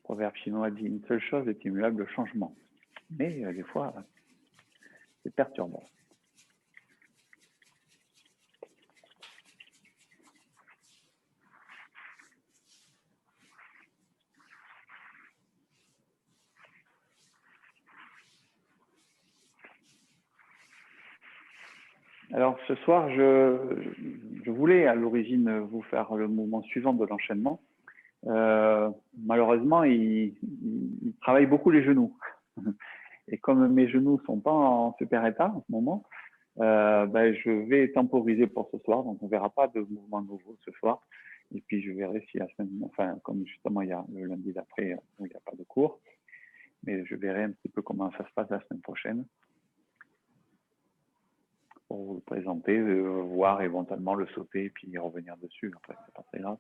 proverbe chinois dit une seule chose est immuable, le changement. Mais des fois, c'est perturbant. Alors ce soir, je voulais à l'origine vous faire le mouvement suivant de l'enchaînement. Malheureusement, il travaille beaucoup les genoux. Et comme mes genoux sont pas en super état en ce moment, je vais temporiser pour ce soir. Donc on verra pas de mouvement nouveau ce soir. Et puis je verrai si la semaine, enfin comme justement il y a le lundi d'après où il n'y a pas de cours, mais je verrai un petit peu comment ça se passe la semaine prochaine pour vous le présenter, voir éventuellement le sauter et puis y revenir dessus. En fait, c'est pas très grave.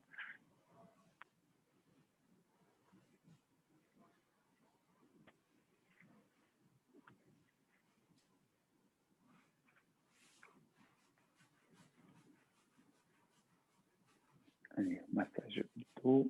Allez, massage du dos.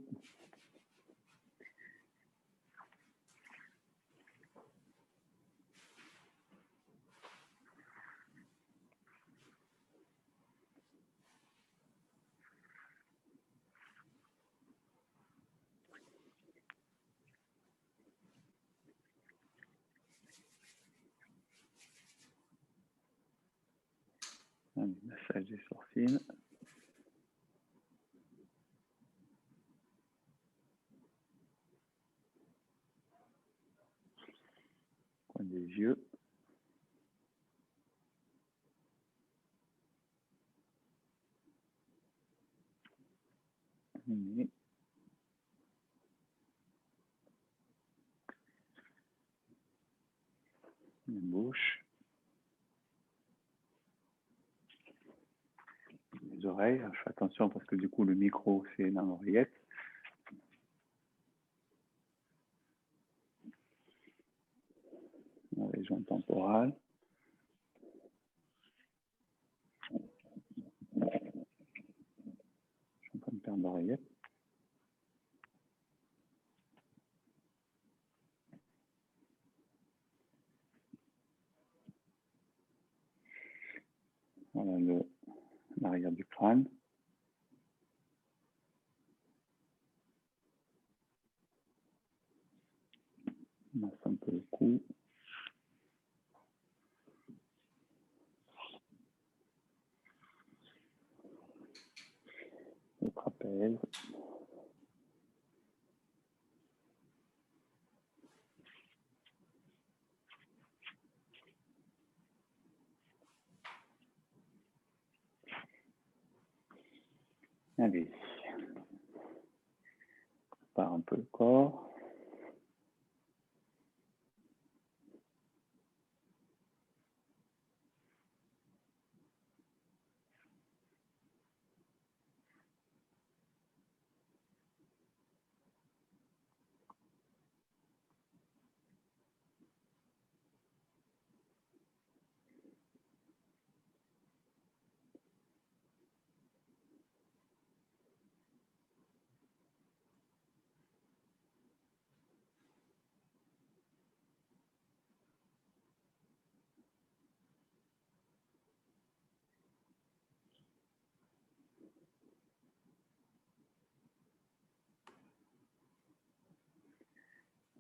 Allez, massage des sourcils. Coin des yeux. Et la bouche. Les oreilles. Je fais attention parce que du coup, le micro, c'est dans l'oreillette. La région temporale. Je suis en train de perdre l'oreillette. Voilà l'arrière du crâne. On masse un peu le cou. Le trapèze. Allez. On prépare un peu le corps.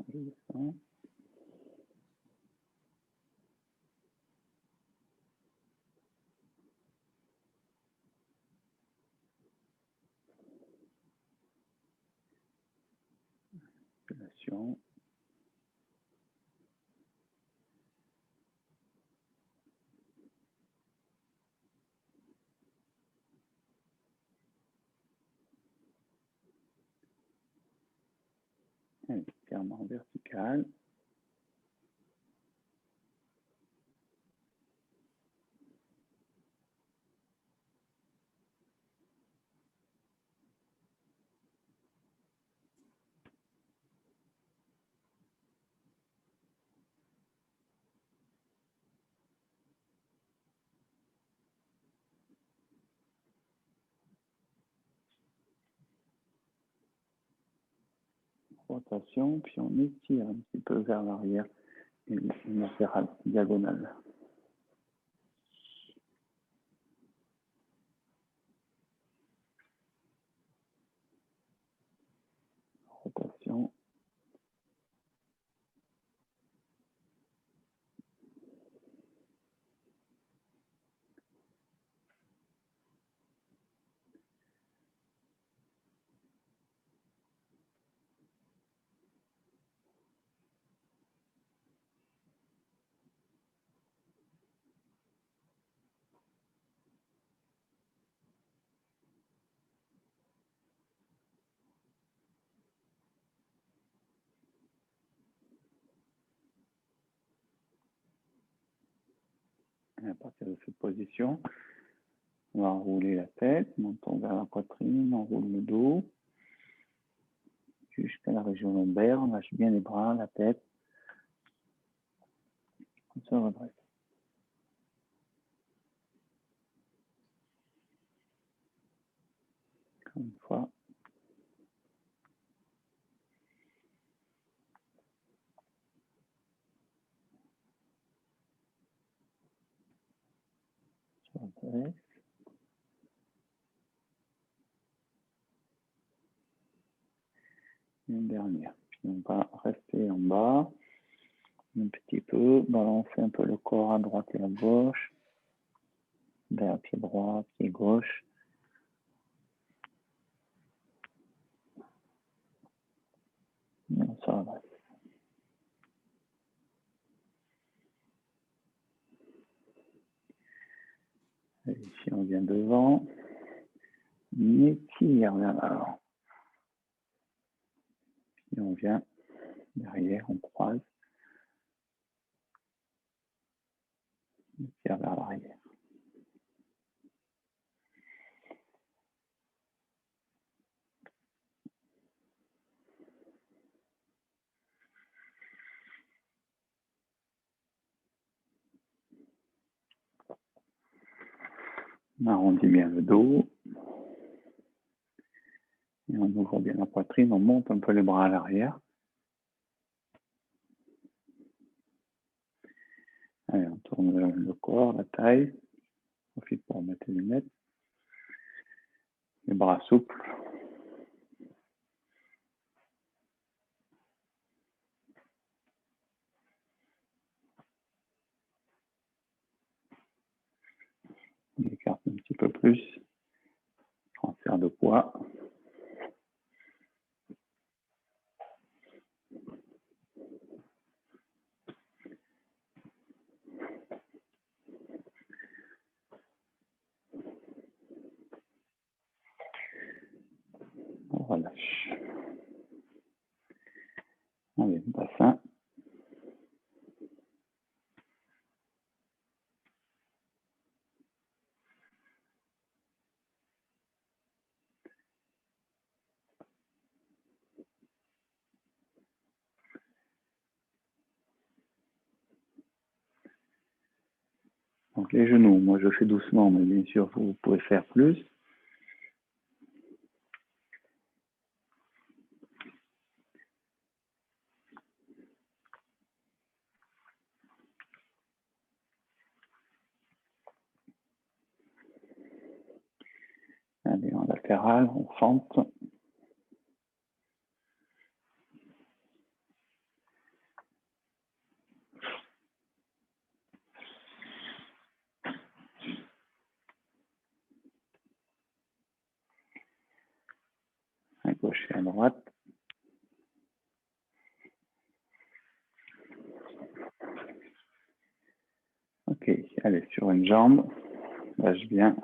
Je descends. Relation. Allez, étirement vertical. rotation, puis on étire un petit peu vers l'arrière et une latérale diagonale. Rotation. Et à partir de cette position, on va enrouler la tête, montons vers la poitrine, on roule le dos, jusqu'à la région lombaire, on lâche bien les bras, la tête, on se redresse. Encore une fois. On se redresse. Une dernière. Puis on va rester en bas, un petit peu, balancer un peu le corps à droite et à gauche, vers pied droit, pied gauche. Et on se redresse. Et ici on vient devant, on étire vers l'avant. Puis on vient derrière, on croise, on tire vers l'arrière. On arrondit bien le dos. Et on ouvre bien la poitrine, on monte un peu les bras à l'arrière. Allez, on tourne le corps, la taille. On profite pour mettre les lunettes. Les bras souples. On écarte un petit peu plus. Transfert de poids. On relâche. Allez, bassin. Donc les genoux, moi je fais doucement, mais bien sûr vous pouvez faire plus. Allez, en latéral, on fente. À gauche et à droite. Ok, allez, sur une jambe. Lâche bien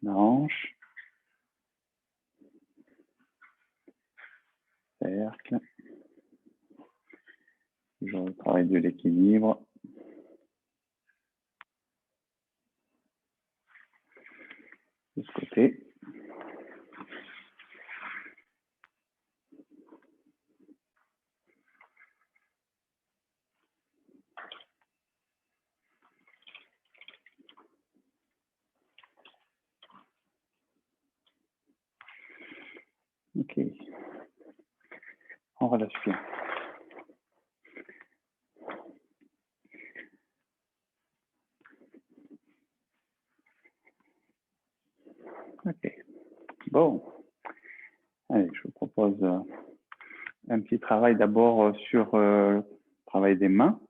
la hanche. Cercle. Toujours le travail de l'équilibre. De ce côté. Ok. On relâche bien. Ok. Bon. Allez, je vous propose un petit travail d'abord sur le travail des mains.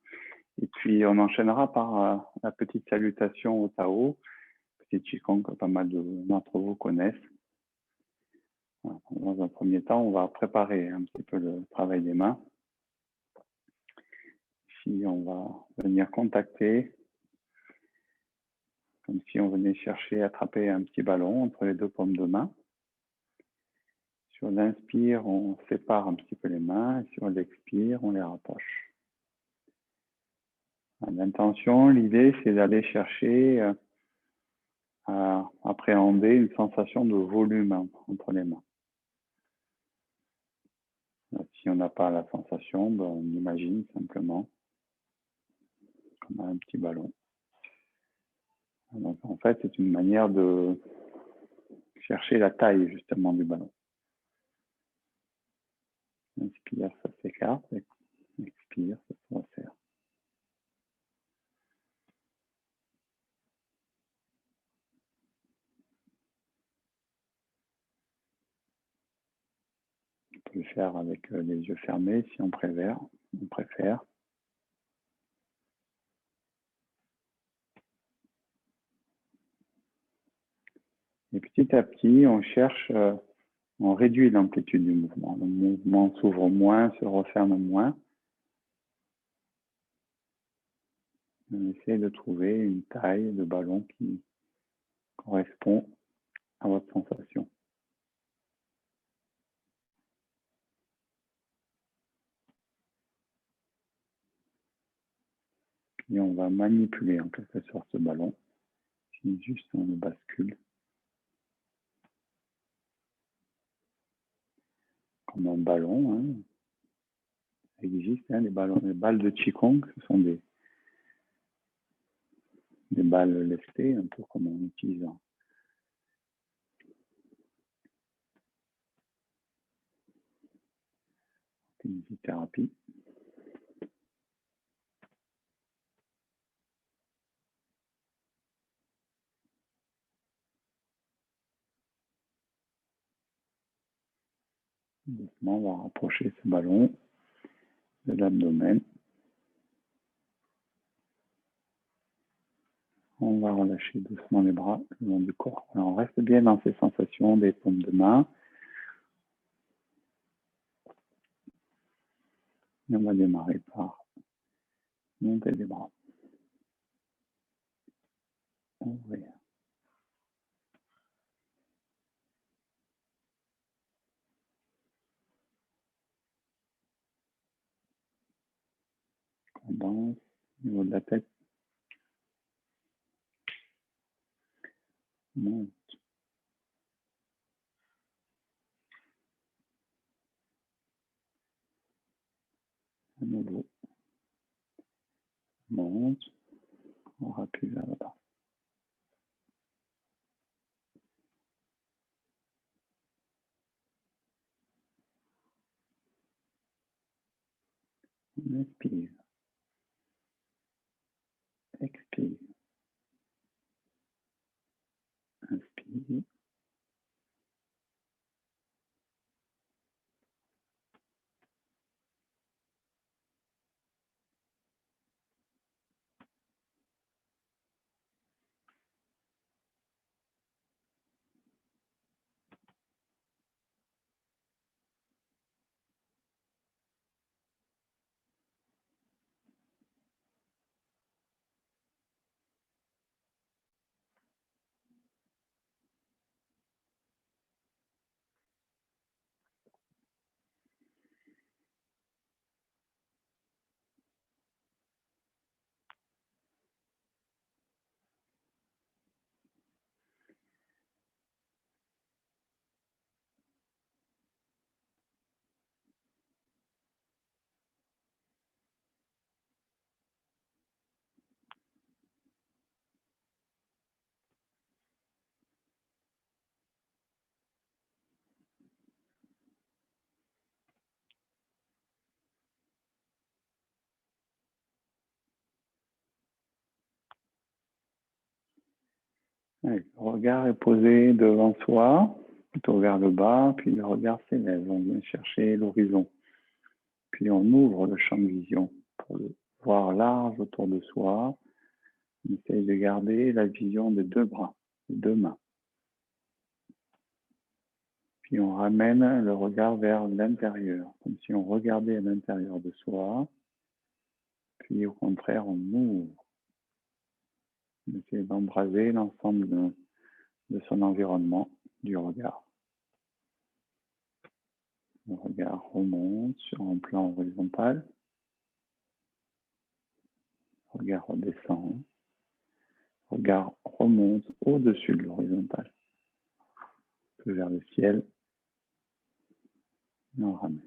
Et puis, on enchaînera par la petite salutation au Tao, petit Qigong que pas mal d'entre vous connaissent. Voilà. Dans un premier temps, on va préparer un petit peu le travail des mains. Ici, on va venir contacter, comme si on venait chercher, attraper un petit ballon entre les deux paumes de main. Sur l'inspire, on sépare un petit peu les mains. Sur l'expire, on les rapproche. L'intention, l'idée, c'est d'aller chercher à appréhender une sensation de volume entre les mains. Si on n'a pas la sensation, ben on imagine simplement qu'on a un petit ballon. Donc, en fait, c'est une manière de chercher la taille justement du ballon. Inspire, ça s'écarte. Expire, ça se resserre. On peut le faire avec les yeux fermés si on préfère. Et petit à petit, on cherche, on réduit l'amplitude du mouvement. Le mouvement s'ouvre moins, se referme moins. On essaie de trouver une taille de ballon qui correspond à votre sensation. Et on va manipuler en quelque sorte ce ballon. Si juste on le bascule. Comme un ballon. Hein. Ça existe, hein, les balles de Qigong, ce sont des balles lestées, un peu comme on utilise en kinésithérapie. Doucement, on va rapprocher ce ballon de l'abdomen. On va relâcher doucement les bras le long du corps. Alors, on reste bien dans ces sensations des paumes de main. Et on va démarrer par monter les bras. Ouvrir. Condense au niveau de la tête. Monte. À nouveau. Monte. On rappuie vers le bas. On inspire. Expire. Inspire. Allez, le regard est posé devant soi, plutôt vers le bas, puis le regard s'élève. On vient chercher l'horizon. Puis on ouvre le champ de vision pour le voir large autour de soi. On essaye de garder la vision des deux bras, des deux mains. Puis on ramène le regard vers l'intérieur, comme si on regardait à l'intérieur de soi. Puis au contraire, on ouvre. On essaie d'embraser l'ensemble de son environnement, du regard. Le regard remonte sur un plan horizontal. Le regard redescend. Le regard remonte au-dessus de l'horizontal. Un peu vers le ciel. Et on ramène.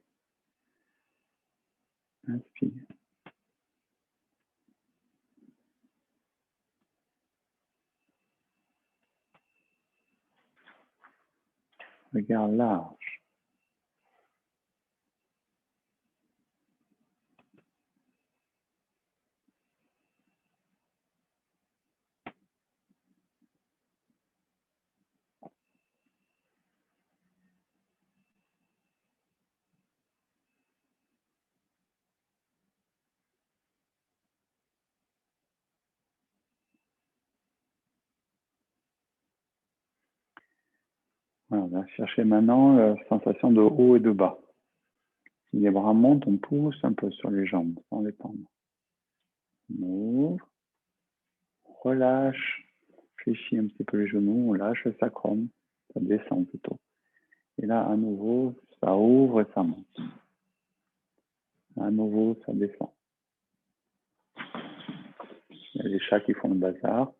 Inspire. Regard large. Voilà, on va chercher maintenant la sensation de haut et de bas. Si les bras montent, on pousse un peu sur les jambes sans les tendre. On ouvre, on relâche, fléchit un petit peu les genoux, on lâche le sacrum, ça descend plutôt. Et là, à nouveau, ça ouvre et ça monte. À nouveau, ça descend. Il y a les chats qui font le bazar.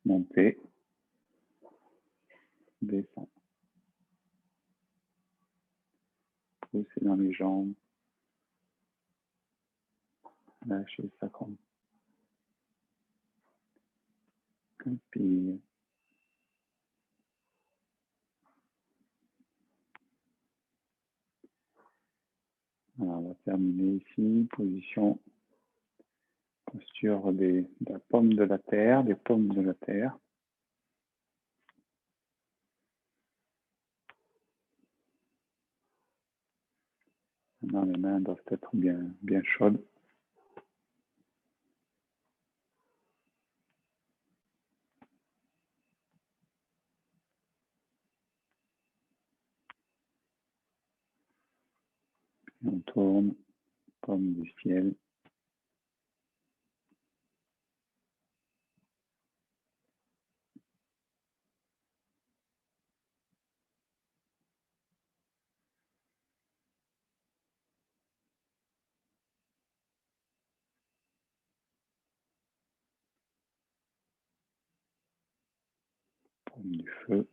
Monter, descend. Pousser dans les jambes, lâcher le sacrum. Inspire. Voilà, on va terminer ici, posture de la paume de la terre, des paumes de la terre. Maintenant, les mains doivent être bien chaudes. Et on tourne, paume du ciel. Paume du feu.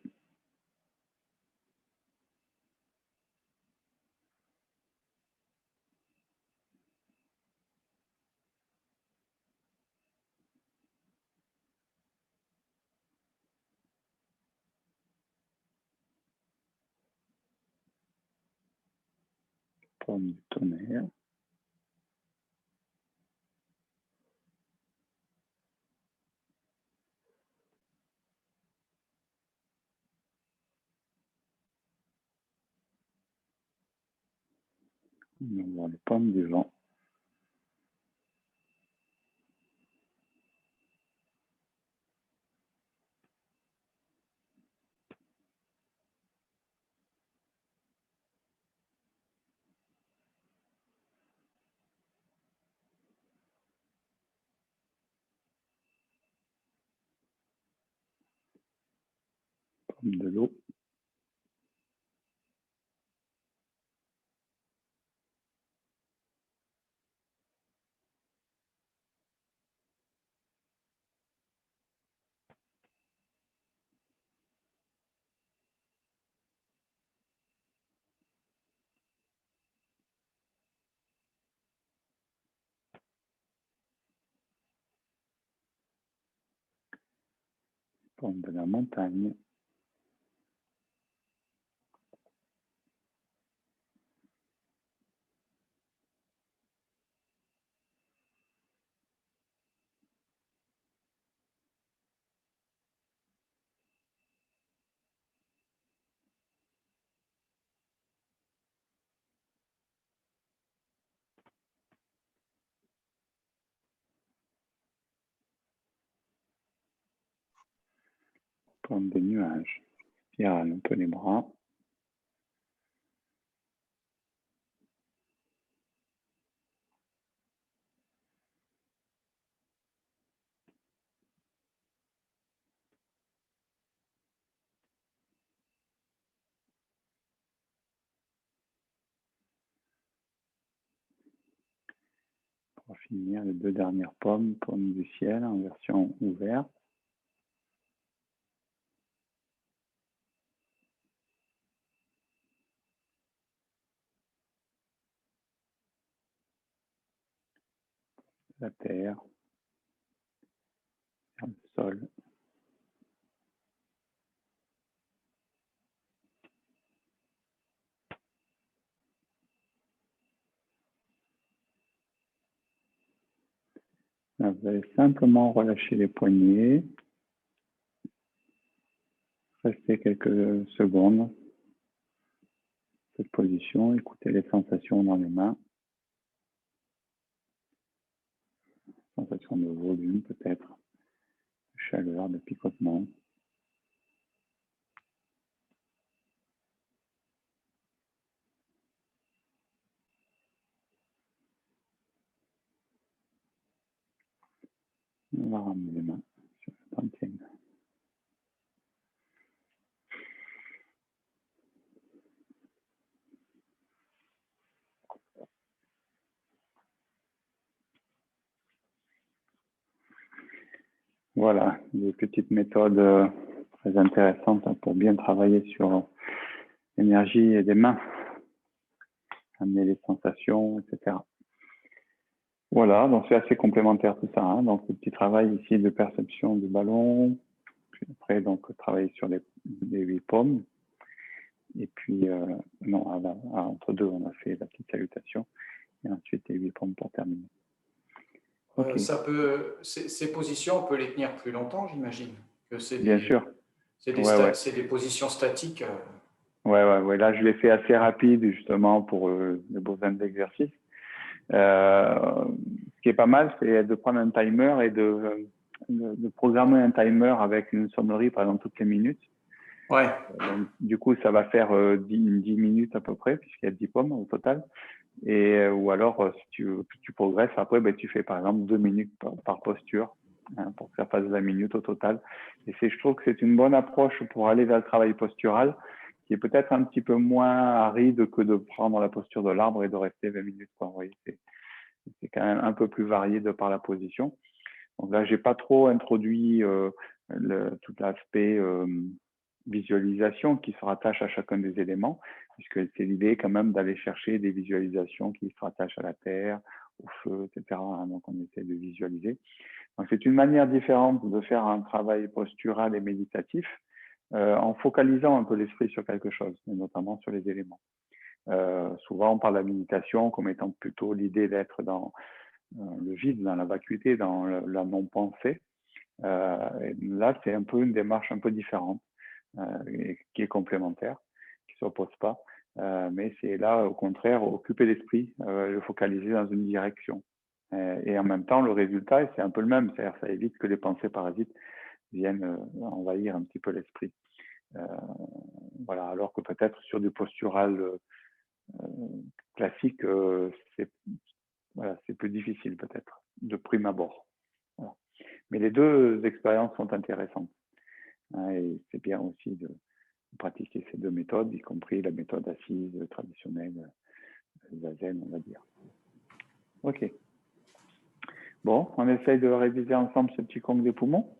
Paume du tonnerre. On voit les paumes du vent. Paume de l'eau. Paume de la montagne. comme des nuages. Spirale un peu les bras. Pour finir, les 2 dernières pommes du ciel en version ouverte. La terre, le sol. Là, vous allez simplement relâcher les poignets. Restez quelques secondes. Cette position, écoutez les sensations dans les mains. Sensation de volume peut-être, de chaleur, de picotement. On va ramener les mains sur le tantième. Voilà, des petites méthodes très intéressantes pour bien travailler sur l'énergie des mains, amener les sensations, etc. Voilà, donc c'est assez complémentaire tout ça. Hein. Donc le petit travail ici de perception du ballon, puis après donc travailler sur les 8 pommes. Et puis, non, entre deux, on a fait la petite salutation. Et ensuite, les 8 pommes pour terminer. Okay. Ces positions, on peut les tenir plus longtemps, j'imagine. Bien sûr. C'est des positions statiques. Ouais. Là, je l'ai fait assez rapide, justement, pour les besoins d'exercice. Ce qui est pas mal, c'est de prendre un timer et de programmer un timer avec une sonnerie, par exemple, toutes les minutes. Ouais. Donc, du coup, ça va faire 10 minutes à peu près, puisqu'il y a 10 pommes au total. Et ou alors, si tu progresses, après, ben, tu fais par exemple 2 minutes par posture, hein, pour que ça fasse 20 minutes au total. Et je trouve que c'est une bonne approche pour aller vers le travail postural, qui est peut-être un petit peu moins aride que de prendre la posture de l'arbre et de rester 20 minutes. Quoi. Vous voyez, c'est quand même un peu plus varié de par la position. Donc là, j'ai pas trop introduit tout l'aspect visualisation qui se rattache à chacun des éléments, puisque c'est l'idée quand même d'aller chercher des visualisations qui se rattachent à la terre, au feu, etc. Donc on essaie de visualiser. Donc c'est une manière différente de faire un travail postural et méditatif en focalisant un peu l'esprit sur quelque chose, et notamment sur les éléments. Souvent on parle de la méditation comme étant plutôt l'idée d'être dans le vide, dans la vacuité, dans la non-pensée. Là, c'est un peu une démarche un peu différente, qui est complémentaire, qui ne s'oppose pas. Mais c'est là, au contraire, occuper l'esprit, le focaliser dans une direction. Et en même temps, le résultat, c'est un peu le même. C'est-à-dire, ça évite que les pensées parasites viennent envahir un petit peu l'esprit. Voilà, alors que peut-être sur du postural classique, c'est plus difficile peut-être, de prime abord. Voilà. Mais les deux expériences sont intéressantes. Et c'est bien aussi de pratiquer ces deux méthodes, y compris la méthode assise traditionnelle, zazen, on va dire. Ok. Bon, on essaye de réviser ensemble ce petit conque des poumons.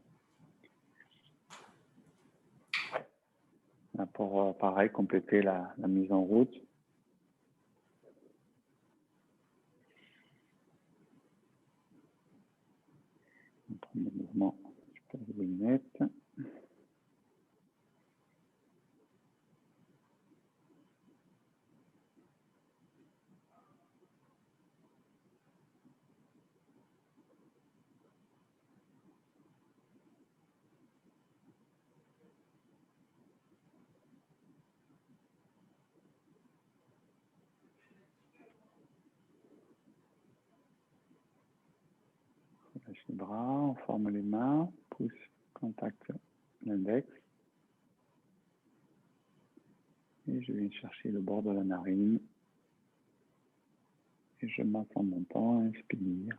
Pour, pareil, compléter la mise en route. On prend le mouvement, je passe les lunettes. On lâche les bras, on forme les mains, pouce, contact, l'index. Et je viens chercher le bord de la narine. Et je masse en montant, inspire.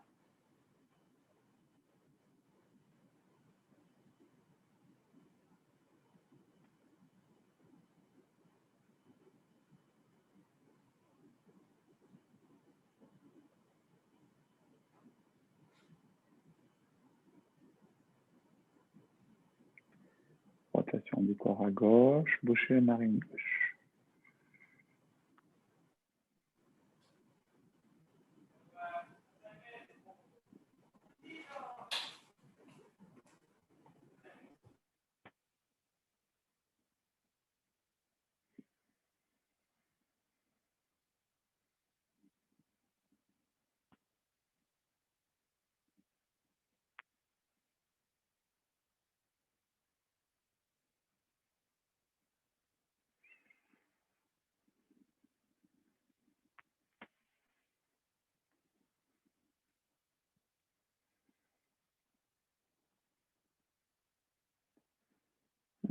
Rotation du corps à gauche, boucher la narine gauche.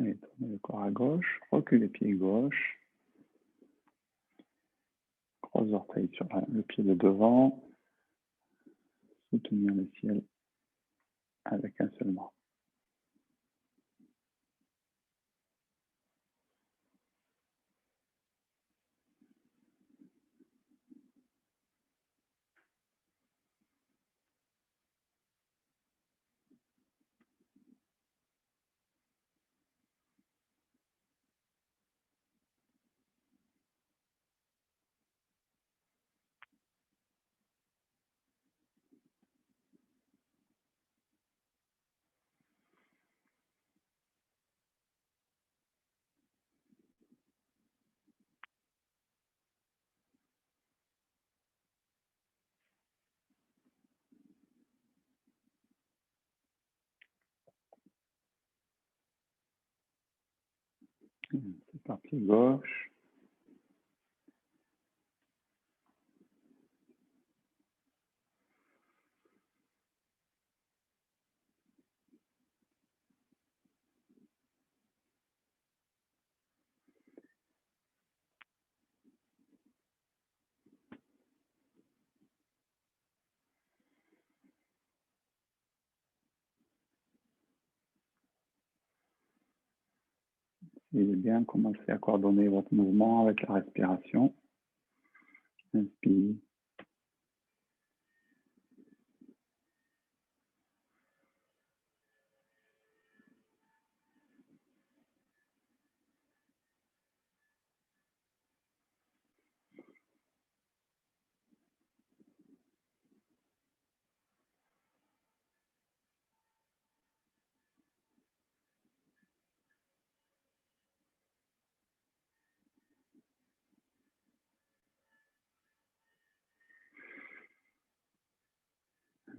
Allez, tournez le corps à gauche, recule le pied gauche, croise orteils sur le pied de devant, soutenir le ciel avec un seul bras. C'est parti, gauche. Il est bien, commencez à coordonner votre mouvement avec la respiration. Inspire.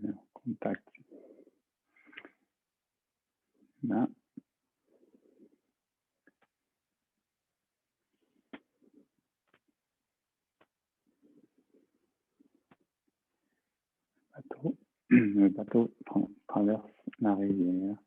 Alors, contact. Main. Bateau. Le bateau traverse la rivière.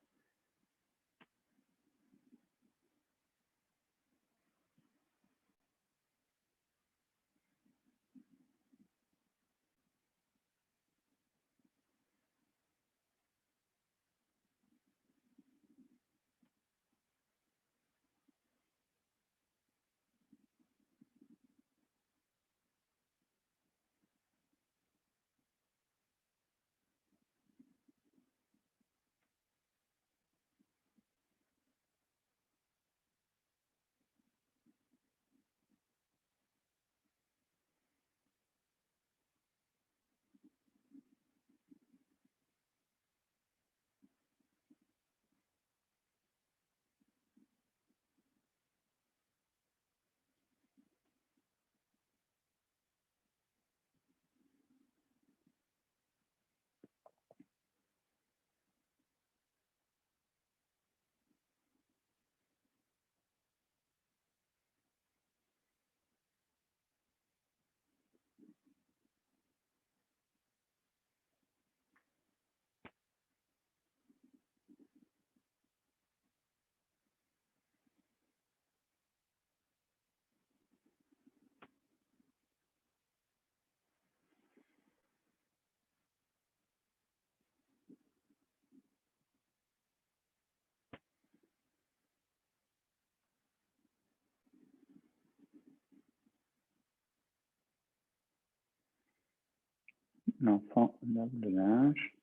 L'enfant lave le linge.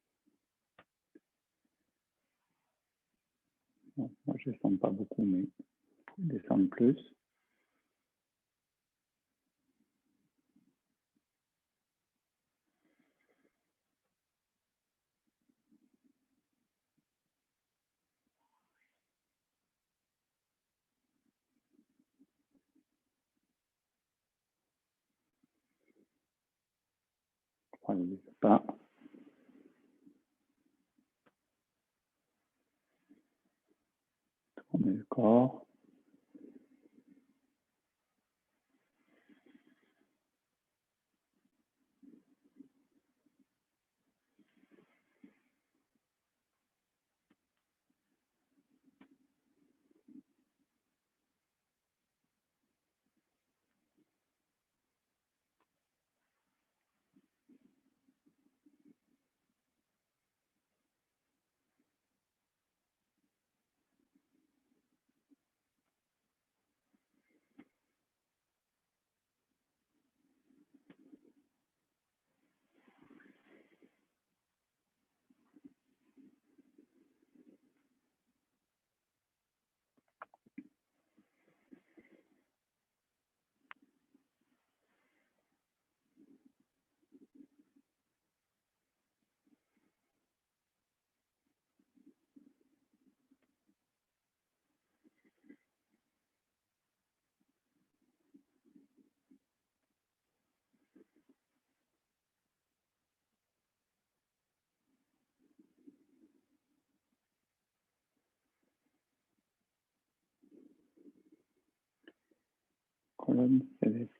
Bon, moi, je ne descends pas beaucoup, mais je vais descendre plus. Croisez les pas. Tournez le corps. Colonne céleste.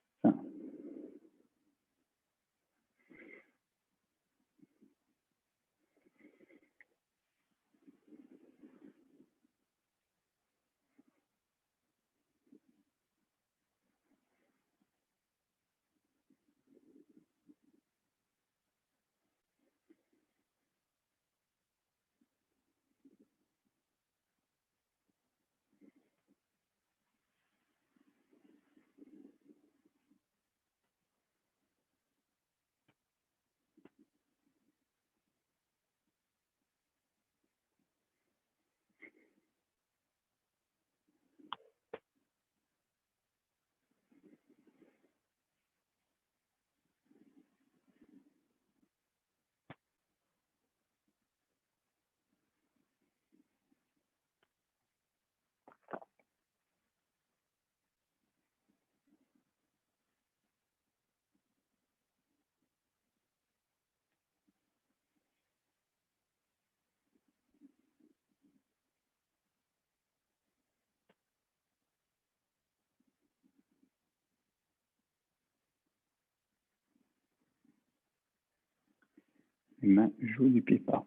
Les mains jouent du pipa.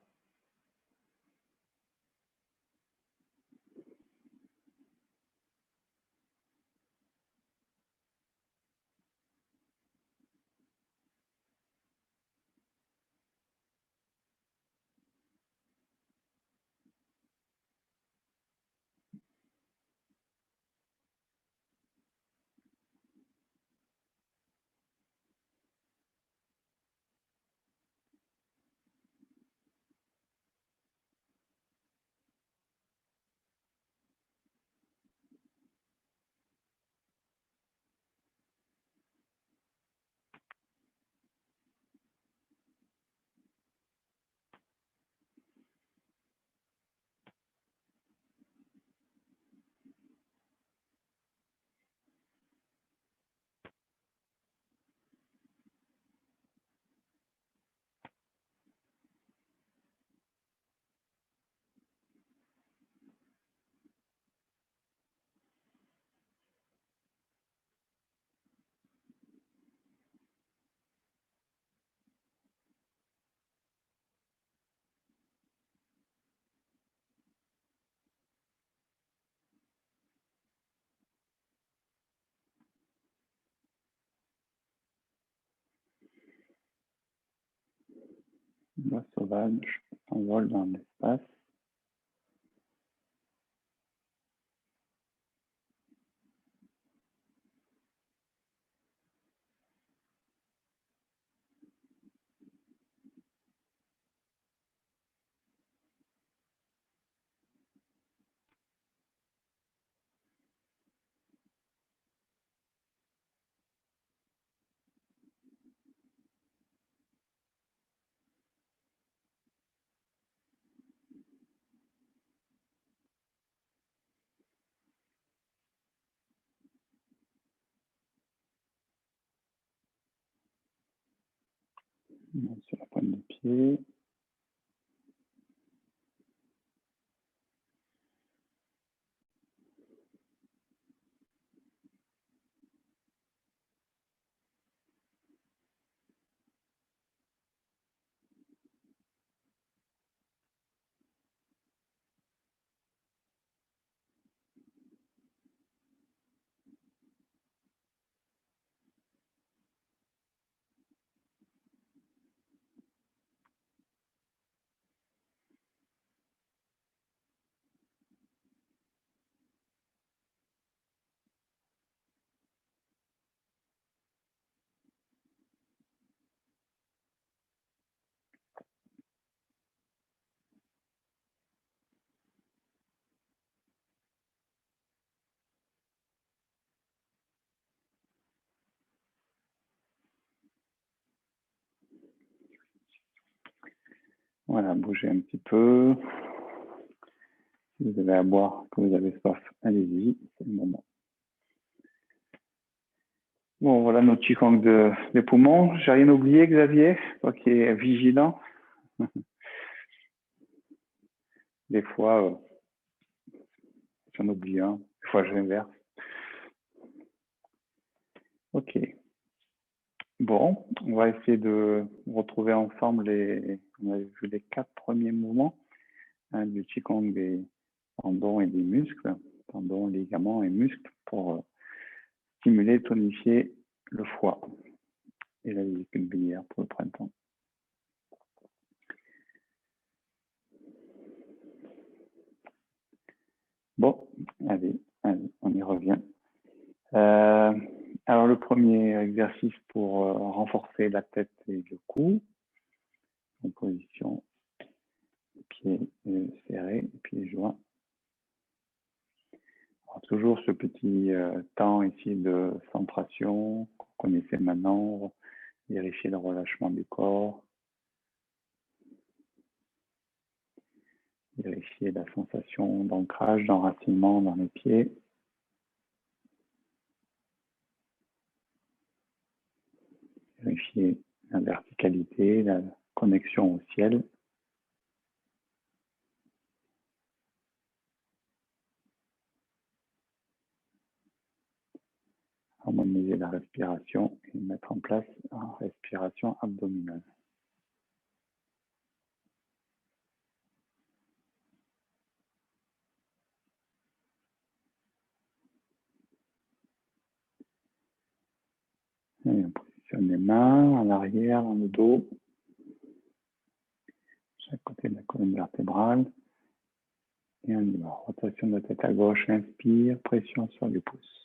L'oie sauvage s'envole dans l'espace. Sur la pointe de pied. Voilà, bougez un petit peu. Si vous avez à boire, que vous avez soif, allez-y, c'est le moment. Bon, voilà notre Qigong des poumons. J'ai rien oublié, Xavier, toi qui es vigilant. Des fois, j'en oublie un. Des fois, je l'inverse. Ok. Bon, on va essayer de retrouver ensemble on a vu les 4 premiers mouvements du Qigong des tendons et des muscles, tendons, ligaments et muscles pour stimuler, tonifier le foie et la vésicule biliaire pour le printemps. Bon, allez, on y revient. Alors, le premier exercice pour renforcer la tête et le cou, en position pieds serrés, pieds joints. Alors, toujours ce petit temps ici de centration qu'on connaissait maintenant, vérifier le relâchement du corps, vérifier la sensation d'ancrage, d'enracinement dans les pieds. Vérifier la verticalité, la connexion au ciel. Harmoniser la respiration et mettre en place une respiration abdominale. Et on positionne les mains à l'arrière, dans le dos, chaque côté de la colonne vertébrale. Et on y va. Rotation de la tête à gauche, inspire, pression sur les pouces.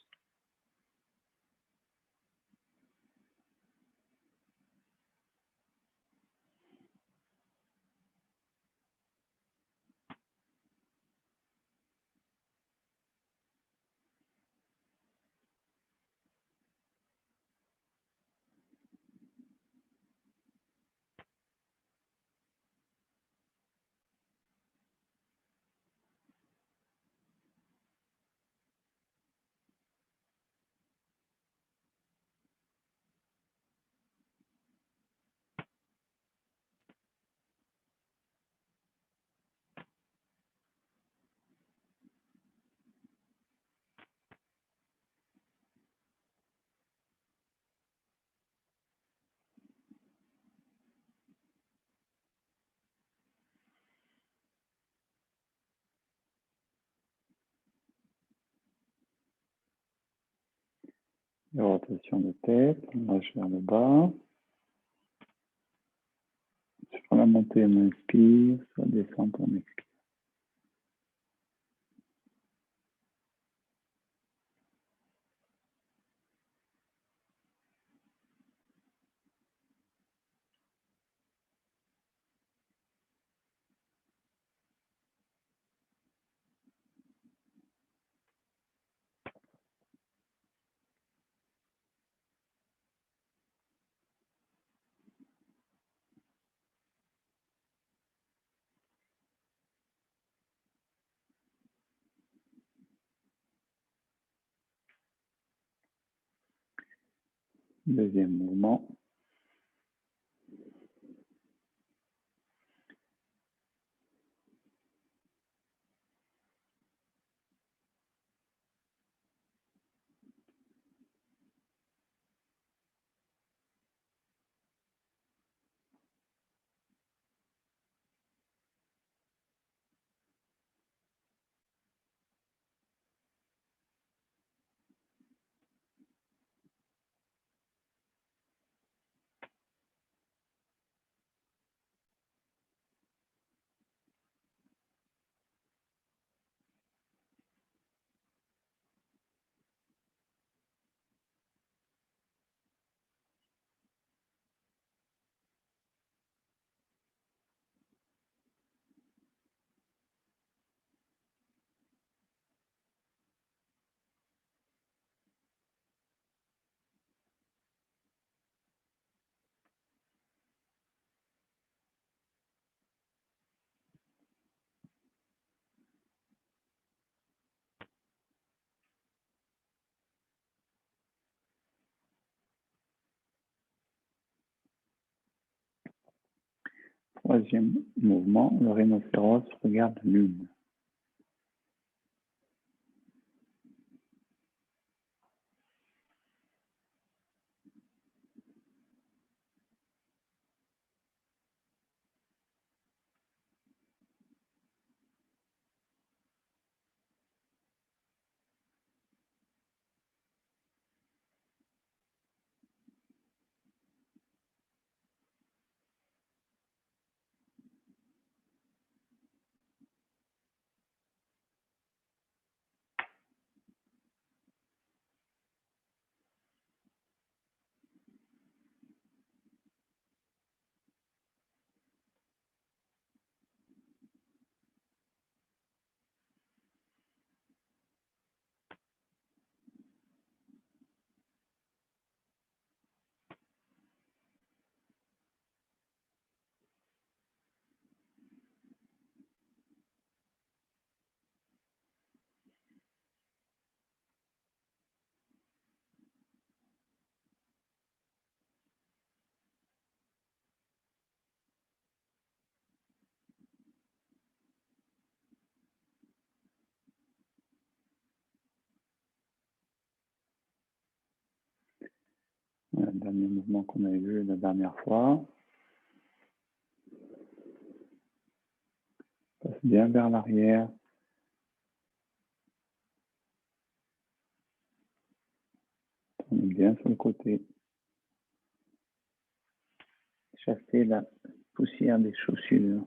Et rotation de tête, on lâche vers le bas. Sur la montée, on inspire, sur la descente, on expire. Deuxième mouvement. troisième mouvement, le rhinocéros regarde l'une. Le dernier mouvement qu'on avait vu la dernière fois. Passe bien vers l'arrière. Tourne bien sur le côté. Chasser la poussière des chaussures.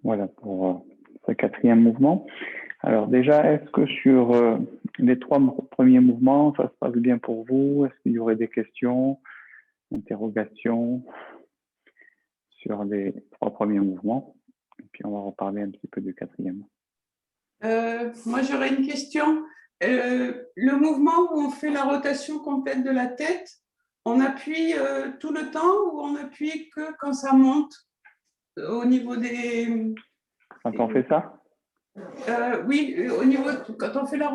Voilà pour ce quatrième mouvement. Alors déjà, est-ce que sur les trois premiers mouvements, ça se passe bien pour vous? Est-ce qu'il y aurait des questions, interrogations sur les trois premiers mouvements? Et puis on va reparler un petit peu du quatrième. Moi, j'aurais une question. Le mouvement où on fait la rotation complète de la tête, on appuie tout le temps ou on appuie que quand ça monte au niveau des… Quand on fait ça? Oui, au niveau quand on fait la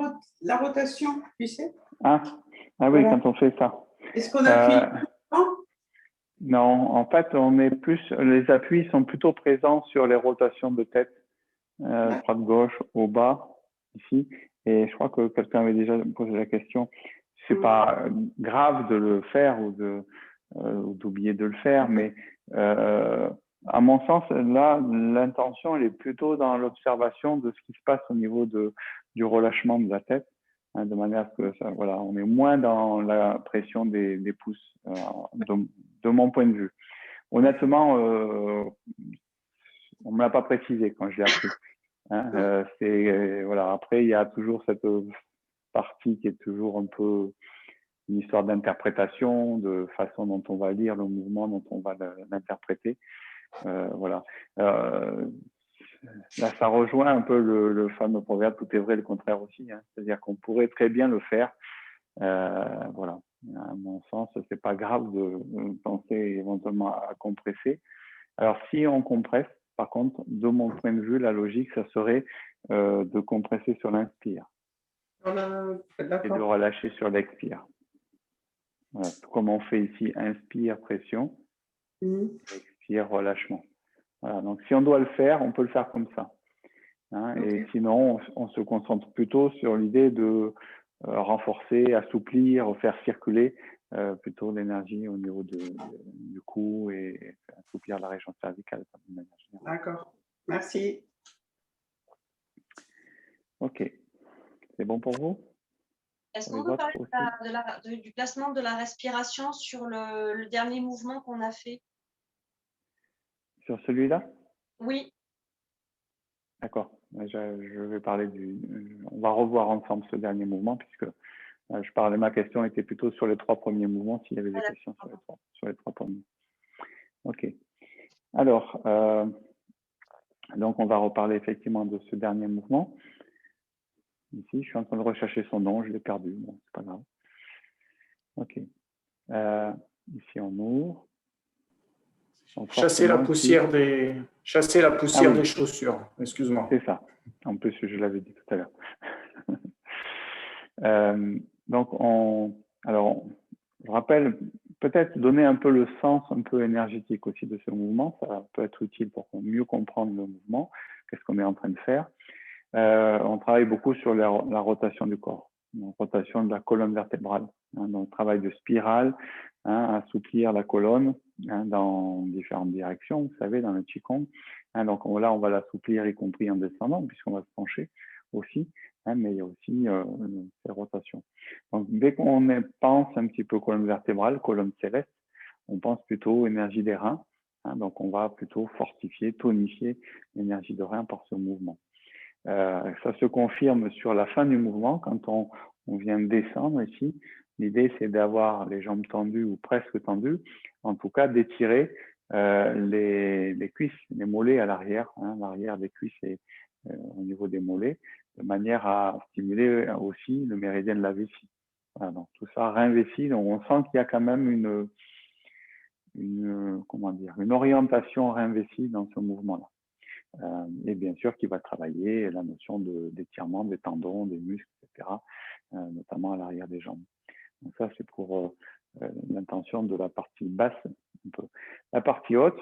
rotation, tu sais. Ah oui, Voilà. quand on fait ça. Est-ce qu'on appuie tout le temps? Non, en fait, les appuis sont plutôt présents sur les rotations de tête, droite-gauche, au bas, ici. Et je crois que quelqu'un avait déjà posé la question. C'est pas grave de le faire ou d'oublier de le faire, mais à mon sens, là, l'intention, elle est plutôt dans l'observation de ce qui se passe au niveau du relâchement de la tête, hein, de manière à ce que ça, voilà, on est moins dans la pression des pouces, de mon point de vue. Honnêtement, on me l'a pas précisé quand je l'ai appris. Hein, voilà. Après, il y a toujours cette partie qui est toujours un peu une histoire d'interprétation, de façon dont on va lire le mouvement, dont on va l'interpréter. Voilà. Là, ça rejoint un peu le fameux proverbe « tout est vrai, le contraire aussi hein ». C'est-à-dire qu'on pourrait très bien le faire. Voilà. À mon sens, c'est pas grave de penser éventuellement à compresser. Alors, si on compresse, par contre, de mon point de vue, la logique, ça serait de compresser sur l'inspire et de relâcher sur l'expire. Voilà. Comme on fait ici, inspire, pression, expire, relâchement. Voilà. Donc, si on doit le faire, on peut le faire comme ça. Hein, et sinon, on se concentre plutôt sur l'idée de renforcer, assouplir, faire circuler plutôt l'énergie au niveau du cou et assouplir la région cervicale de manière générale. D'accord. Merci. Ok. C'est bon pour vous? Est-ce qu'on peut parler du placement de la respiration sur le dernier mouvement qu'on a fait? Sur celui-là? Oui. D'accord. Je vais parler on va revoir ensemble ce dernier mouvement puisque ma question était plutôt sur les 3 premiers mouvements, s'il y avait des questions sur les 3 premiers. Ok. Alors, donc on va reparler effectivement de ce dernier mouvement. Ici, je suis en train de rechercher son nom, je l'ai perdu, bon, c'est pas grave. Ok. Ici, on ouvre. Donc, chasser la poussière des chaussures, excuse-moi. C'est ça. En plus, je l'avais dit tout à l'heure. Donc, je rappelle, peut-être donner un peu le sens un peu énergétique aussi de ce mouvement. Ça peut être utile pour mieux comprendre le mouvement, qu'est-ce qu'on est en train de faire. On travaille beaucoup sur la rotation du corps, la rotation de la colonne vertébrale. Donc, travail de spirale, assouplir la colonne dans différentes directions, vous savez, dans le Qigong. Donc là, on va l'assouplir, y compris en descendant, puisqu'on va se pencher aussi, mais il y a aussi ces rotations. Donc, dès qu'on pense un petit peu colonne vertébrale, colonne céleste, on pense plutôt énergie des reins. Donc, on va plutôt fortifier, tonifier l'énergie des reins par ce mouvement. Ça se confirme sur la fin du mouvement, quand on vient descendre ici. L'idée, c'est d'avoir les jambes tendues ou presque tendues, en tout cas d'étirer les cuisses, les mollets à l'arrière, l'arrière des cuisses et au niveau des mollets, de manière à stimuler aussi le méridien de la vessie. Voilà, donc tout ça rein vessie, donc on sent qu'il y a quand même une orientation rein vessie dans ce mouvement-là. Et bien sûr, qui va travailler la notion d'étirement des tendons, des muscles, etc., notamment à l'arrière des jambes. Donc ça, c'est pour l'intention de la partie basse. La partie haute,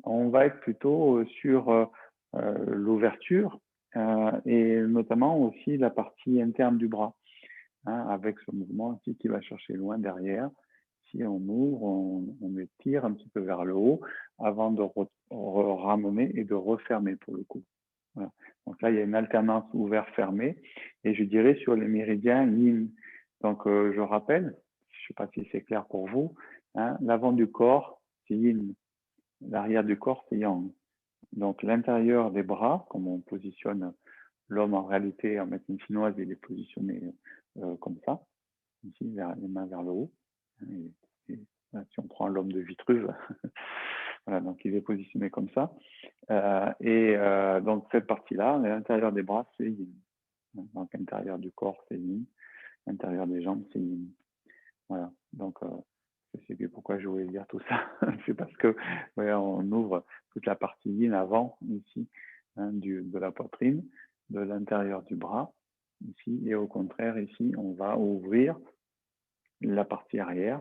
on va être plutôt sur l'ouverture et notamment aussi la partie interne du bras, avec ce mouvement ici qui va chercher loin derrière. Si on ouvre, on étire un petit peu vers le haut avant de ramener et de refermer pour le coup. Voilà. Donc là, il y a une alternance ouvert-fermé et je dirais sur les méridiens yin. Donc, je rappelle, je ne sais pas si c'est clair pour vous, l'avant du corps, c'est yin. L'arrière du corps, c'est yang. Donc, l'intérieur des bras, comme on positionne l'homme en réalité en médecine chinoise, il est positionné comme ça, ici, les mains vers le haut. Et là, si on prend l'homme de Vitruve, voilà, donc il est positionné comme ça. Donc, cette partie-là, l'intérieur des bras, c'est yin. Donc, l'intérieur du corps, c'est yin. L'intérieur des jambes, c'est yin. Voilà. Donc, je sais pourquoi je voulais dire tout ça. C'est parce que on ouvre toute la partie yin avant, ici, de la poitrine, de l'intérieur du bras, ici, et au contraire, ici, on va ouvrir la partie arrière,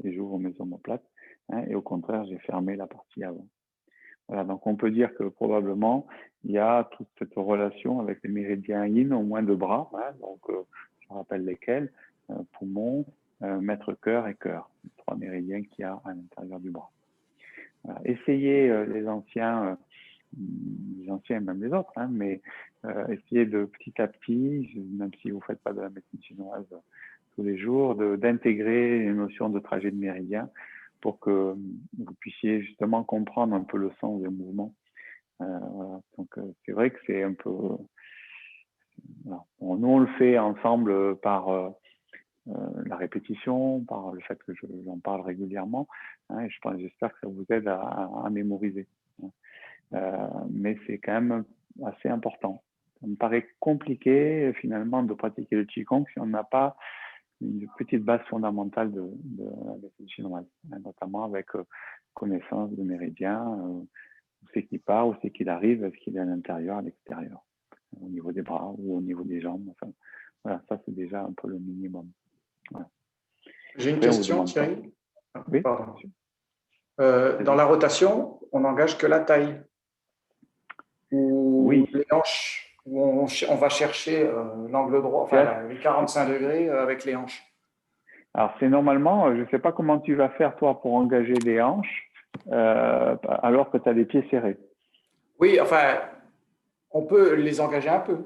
si j'ouvre mes omoplates, et au contraire, j'ai fermé la partie avant. Voilà, donc on peut dire que probablement, il y a toute cette relation avec les méridiens yin au moins 2 bras, donc je rappelle lesquels, poumon, maître cœur et cœur, les 3 méridiens qu'il y a à l'intérieur du bras. Voilà. Essayez les anciens et même les autres, mais essayez de petit à petit, même si vous ne faites pas de la médecine chinoise tous les jours, d'intégrer les notions de trajet de méridien pour que vous puissiez justement comprendre un peu le sens des mouvements. Voilà. Donc c'est vrai que c'est un peu... Voilà. Bon, nous, on le fait ensemble par la répétition, par le fait que j'en parle régulièrement, et j'espère que ça vous aide à mémoriser. Mais c'est quand même assez important. Ça me paraît compliqué finalement de pratiquer le Qigong si on n'a pas une petite base fondamentale de la médecine chinoise, notamment avec connaissance de méridiens, où c'est qu'il part, où c'est qu'il arrive, est-ce qu'il est à l'intérieur, à l'extérieur, au niveau des bras ou au niveau des jambes. Enfin, voilà, ça c'est déjà un peu le minimum. Voilà. J'ai une question, Thierry. Oui. Pardon. Dans la rotation, on n'engage que la taille ou les hanches. On va chercher l'angle droit, enfin les 45 degrés avec les hanches. Alors, c'est normalement, je ne sais pas comment tu vas faire toi pour engager des hanches, alors que tu as les pieds serrés. Oui, enfin, on peut les engager un peu,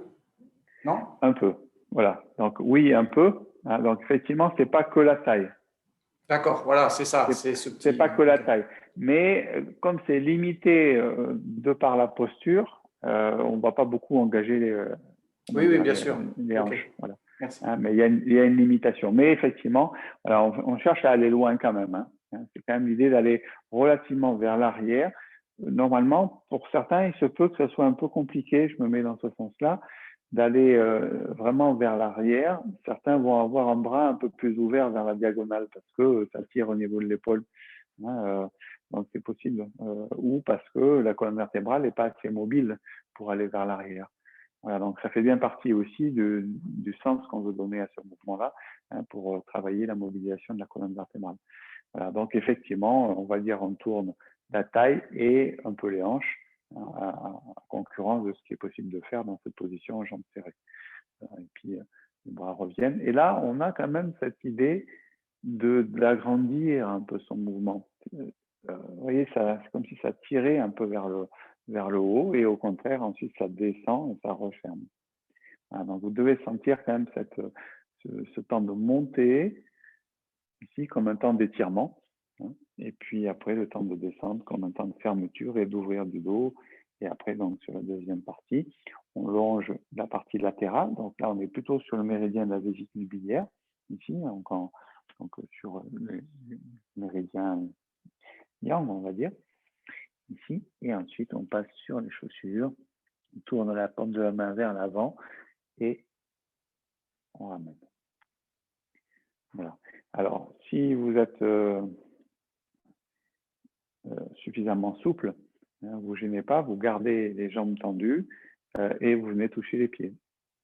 non? Un peu, voilà. Donc oui, un peu. Hein, donc effectivement, c'est pas que la taille. D'accord, voilà, c'est ça. C'est ce C'est petit. pas que la taille. Mais comme c'est limité de par la posture, on ne va pas beaucoup engager Oui, bien sûr. les hanches. Okay. Voilà. Merci. Hein, mais il y a une limitation. Mais effectivement, alors on cherche à aller loin quand même. Hein. C'est quand même l'idée d'aller relativement vers l'arrière. Normalement, pour certains, il se peut que ce soit un peu compliqué, je me mets dans ce sens-là, d'aller vraiment vers l'arrière. Certains vont avoir un bras un peu plus ouvert vers la diagonale parce que ça tire au niveau de l'épaule. Donc c'est possible. Ou parce que la colonne vertébrale n'est pas assez mobile pour aller vers l'arrière. Voilà, donc ça fait bien partie aussi du sens qu'on veut donner à ce mouvement-là, hein, pour travailler la mobilisation de la colonne vertébrale. Voilà, donc effectivement, on va dire on tourne la taille et un peu les hanches, hein, à concurrence de ce qui est possible de faire dans cette position en jambes serrées. Et puis les bras reviennent. Et là, on a quand même cette idée d'agrandir un peu son mouvement. Vous voyez, c'est comme si ça tirait un peu vers le haut et au contraire, ensuite ça descend et ça referme. Voilà, donc vous devez sentir quand même ce temps de montée ici comme un temps d'étirement, hein, et puis après le temps de descendre comme un temps de fermeture et d'ouvrir du dos. Et après, donc sur la deuxième partie, on longe la partie latérale. Donc là, on est plutôt sur le méridien de la vésicule biliaire, ici, donc sur le méridien yang, on va dire, ici. Et ensuite, on passe sur les chaussures, on tourne la paume de la main vers l'avant et on ramène. Voilà. Alors, si vous êtes suffisamment souple, hein, vous ne gênez pas, vous gardez les jambes tendues et vous venez toucher les pieds.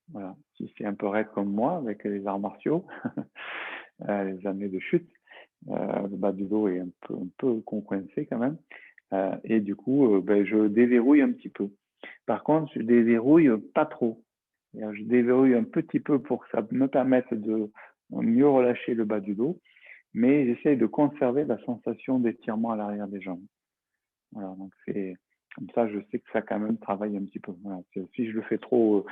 Voilà. Si c'est un peu raide comme moi, avec les arts martiaux, les années de chute, le bas du dos est un peu coincé quand même. Et du coup, je déverrouille un petit peu. Par contre, je déverrouille pas trop. Je déverrouille un petit peu pour que ça me permette de mieux relâcher le bas du dos, mais j'essaye de conserver la sensation d'étirement à l'arrière des jambes. Voilà, donc c'est comme ça, je sais que ça quand même travaille un petit peu. Voilà. Si je le fais trop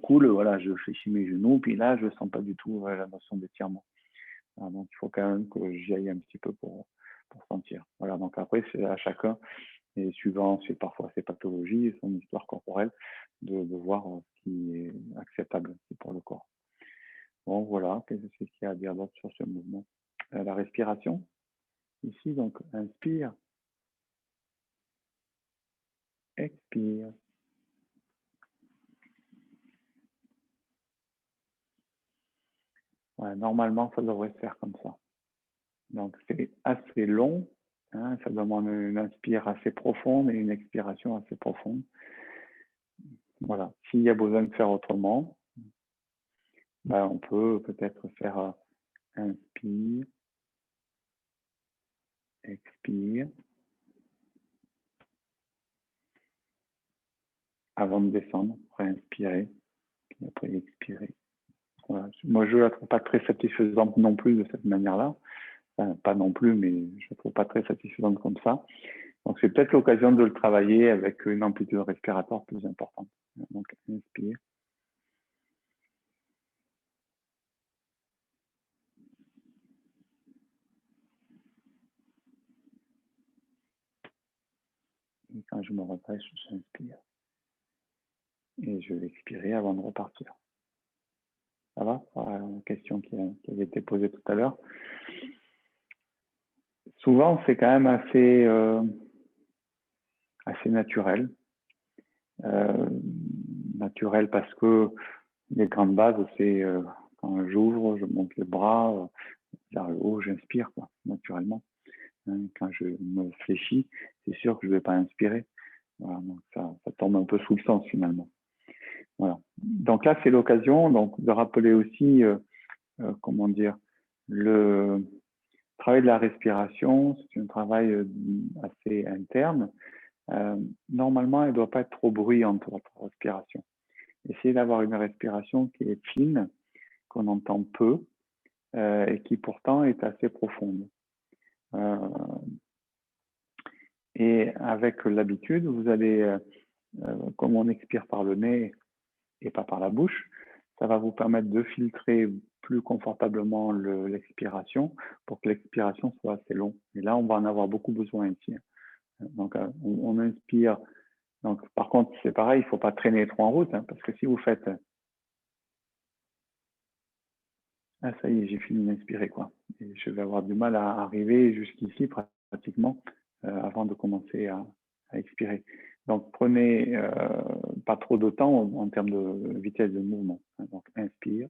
cool, voilà, je fléchis mes genoux, puis là, je sens pas du tout la notion d'étirement. Voilà, donc il faut quand même que j'y aille un petit peu pour sentir. Voilà, donc après, c'est à chacun, et suivant parfois ses pathologies, son histoire corporelle, de voir ce qui est acceptable pour le corps. Bon, voilà, qu'est-ce qu'il y a à dire d'autre sur ce mouvement? La respiration, ici, donc, inspire, expire. Ouais, normalement, ça devrait se faire comme ça. Donc, c'est assez long, hein, ça demande une inspire assez profonde et une expiration assez profonde. Voilà, s'il y a besoin de faire autrement, on peut peut-être faire inspire, expire, avant de descendre, réinspirer, puis après expirer. Voilà. Moi, je ne la trouve pas très satisfaisante non plus de cette manière-là. Enfin, pas non plus, mais je ne la trouve pas très satisfaisante comme ça. Donc, c'est peut-être l'occasion de le travailler avec une amplitude respiratoire plus importante. Donc, inspire. Et quand je me redresse, j'inspire. Et je vais expirer avant de repartir. Ça va? Une question qui avait été posée tout à l'heure. Souvent, c'est quand même assez naturel. Naturel parce que les grandes bases, c'est quand j'ouvre, je monte les bras vers le haut, j'inspire, quoi, naturellement. Quand je me fléchis, c'est sûr que je ne vais pas inspirer. Voilà, donc ça tombe un peu sous le sens finalement. Voilà. Donc là, c'est l'occasion de rappeler aussi, comment dire, le travail de la respiration. C'est un travail assez interne. Normalement, elle ne doit pas être trop bruyante, votre respiration. Essayez d'avoir une respiration qui est fine, qu'on entend peu, et qui pourtant est assez profonde. Et avec l'habitude, vous allez, comme on expire par le nez et pas par la bouche, ça va vous permettre de filtrer plus confortablement l'expiration pour que l'expiration soit assez longue. Et là, on va en avoir beaucoup besoin ici. Donc, on inspire. Donc, par contre, c'est pareil, il ne faut pas traîner trop en route, hein, parce que si vous faites... Ah, ça y est, j'ai fini d'inspirer, quoi. Et je vais avoir du mal à arriver jusqu'ici, pratiquement, avant de commencer à expirer. Donc, prenez pas trop de temps en termes de vitesse de mouvement. Donc, inspire.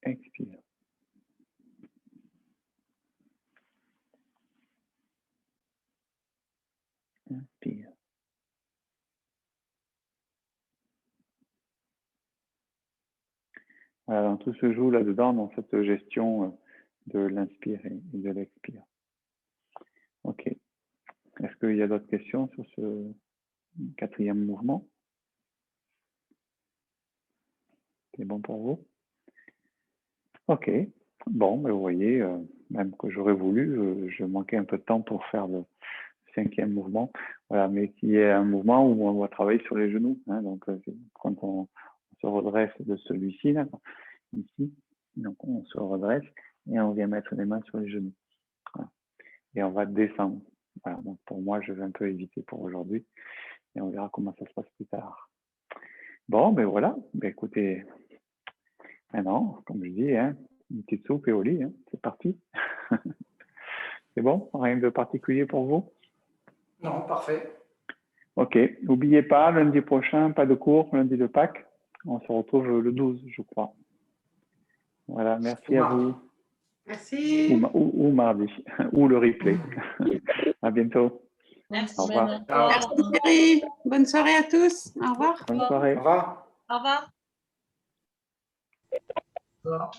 Expire. Inspire. Voilà, donc tout se joue là-dedans, dans cette gestion de l'inspire et de l'expire. OK. Est-ce qu'il y a d'autres questions sur ce quatrième mouvement? C'est bon pour vous? OK. Bon, mais vous voyez, même que j'aurais voulu, je manquais un peu de temps pour faire le cinquième mouvement. Voilà, mais qui est un mouvement où on va travailler sur les genoux. Hein, donc, quand on se redresse de celui-ci, là, ici, donc on se redresse et on vient mettre les mains sur les genoux. Voilà. Et on va descendre. Voilà, donc pour moi, je vais un peu éviter pour aujourd'hui et on verra comment ça se passe plus tard. Bon, ben voilà. Ben écoutez, maintenant, comme je dis, hein, une petite soupe et au lit, hein, c'est parti. C'est bon? Rien de particulier pour vous? Non, parfait. Ok. N'oubliez pas, lundi prochain, pas de cours, lundi de Pâques. On se retrouve le 12, je crois. Voilà, merci à vous. Merci. Ou mardi, ou le replay. À bientôt. Merci. Au revoir. Merci Thierry. Bonne soirée à tous. Au revoir. Bonne soirée. Au revoir. Au revoir. Au revoir.